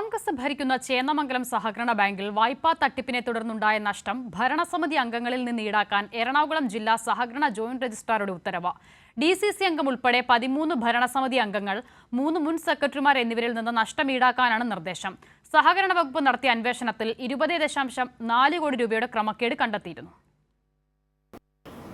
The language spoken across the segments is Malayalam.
കോൺഗ്രസ് ഭരിക്കുന്ന ചേന്നമംഗലം സഹകരണ ബാങ്കിൽ വായ്പാ തട്ടിപ്പിനെ തുടർന്നുണ്ടായ നഷ്ടം ഭരണസമിതി അംഗങ്ങളിൽ നിന്ന് ഈടാക്കാൻ എറണാകുളം ജില്ലാ സഹകരണ ജോയിന്റ് രജിസ്ട്രാറുടെ ഉത്തരവ്. DCC അംഗം ഉൾപ്പെടെ 13 ഭരണസമിതി അംഗങ്ങൾ, 3 മുൻ സെക്രട്ടറിമാർ എന്നിവരിൽ നിന്ന് നഷ്ടം ഈടാക്കാനാണ് നിർദ്ദേശം. സഹകരണ വകുപ്പ് നടത്തിയ അന്വേഷണത്തിൽ 20.4 കോടി രൂപയുടെ ക്രമക്കേട് കണ്ടെത്തിയിരുന്നു.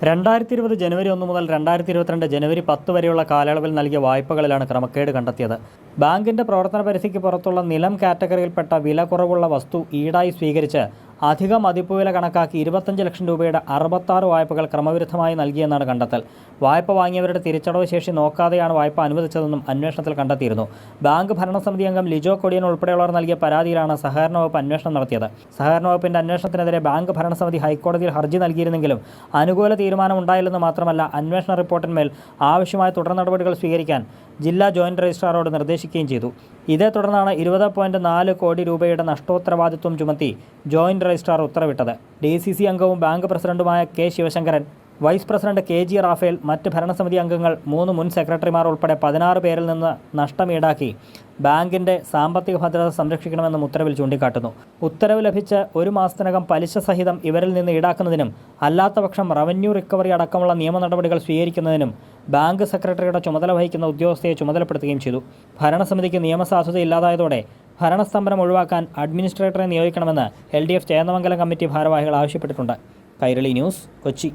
2020 ജനുവരി 1 മുതൽ 2022 ജനുവരി 10 വരെയുള്ള കാലയളവിൽ നൽകിയ വായ്പകളിലാണ് ക്രമക്കേട് കണ്ടെത്തിയത്. ബാങ്കിന്റെ പ്രവർത്തന പരിധിക്ക് പുറത്തുള്ള നിലം കാറ്റഗറിയിൽപ്പെട്ട വില കുറവുള്ള വസ്തു ഈടായി സ്വീകരിച്ച് അധിക മതിപ്പുവില കണക്കാക്കി 25 ലക്ഷം രൂപയുടെ 66 വായ്പകൾ ക്രമവിരുദ്ധമായി നൽകിയെന്നാണ് കണ്ടെത്തൽ. വായ്പ വാങ്ങിയവരുടെ തിരിച്ചടവ് ശേഷി നോക്കാതെയാണ് വായ്പ അനുവദിച്ചതെന്നും അന്വേഷണത്തിൽ കണ്ടെത്തിയിരുന്നു. ബാങ്ക് ഭരണസമിതി അംഗം ലിജോ കൊടിയൻ ഉൾപ്പെടെയുള്ളവർ നൽകിയ പരാതിയിലാണ് സഹകരണ വകുപ്പ് അന്വേഷണം നടത്തിയത്. സഹകരണ വകുപ്പിന്റെ അന്വേഷണത്തിനെതിരെ ബാങ്ക് ഭരണസമിതി ഹൈക്കോടതിയിൽ ഹർജി നൽകിയിരുന്നെങ്കിലും അനുകൂല തീരുമാനം ഉണ്ടായില്ലെന്ന് മാത്രമല്ല, അന്വേഷണ റിപ്പോർട്ടിന്മേൽ ആവശ്യമായ തുടർ നടപടികൾ സ്വീകരിക്കാൻ ജില്ലാ ജോയിന്റ് രജിസ്ട്രാറോട് നിർദ്ദേശിക്കുകയും ചെയ്തു. ഇതേ തുടർന്നാണ് 20.4 കോടി രൂപയുടെ നഷ്ടോത്തരവാദിത്വം ചുമത്തി ജോയിന്റ് രജിസ്ട്രാർ ഉത്തരവിട്ടത്. DCC അംഗവും ബാങ്ക് പ്രസിഡന്റുമായ K. Sivasankaran, vice president KG Raphael, മറ്റ് ഭരണസമിതി അംഗങ്ങൾ, 3 മുൻ സെക്രട്ടറിമാർ ഉൾപ്പെടെ 16 പേരിൽ നിന്ന് നഷ്ടം ഈടാക്കി ബാങ്കിന്റെ സാമ്പത്തിക ഭദ്രത സംരക്ഷിക്കണമെന്നും ഉത്തരവിൽ ചൂണ്ടിക്കാട്ടുന്നു. ഉത്തരവ് ലഭിച്ച് 1 മാസത്തിനകം പലിശ സഹിതം ഇവരിൽ നിന്ന് ഈടാക്കുന്നതിനും അല്ലാത്തപക്ഷം റവന്യൂ റിക്കവറി അടക്കമുള്ള നിയമ നടപടികൾ സ്വീകരിക്കുന്നതിനും ബാങ്ക് സെക്രട്ടറിയുടെ ചുമതല വഹിക്കുന്ന ഉദ്യോഗസ്ഥയെ ചുമതലപ്പെടുത്തുകയും ചെയ്തു. ഭരണസമിതിക്ക് നിയമസാധുത ഇല്ലാതായതോടെ ഭരണസ്തംഭനം ഒഴിവാക്കാൻ അഡ്മിനിസ്ട്രേറ്ററെ നിയോഗിക്കണമെന്ന് LDF ചേന്നമംഗലം കമ്മിറ്റി ഭാരവാഹികൾ ആവശ്യപ്പെട്ടിട്ടുണ്ട്. കൈരളി ന്യൂസ്, കൊച്ചി.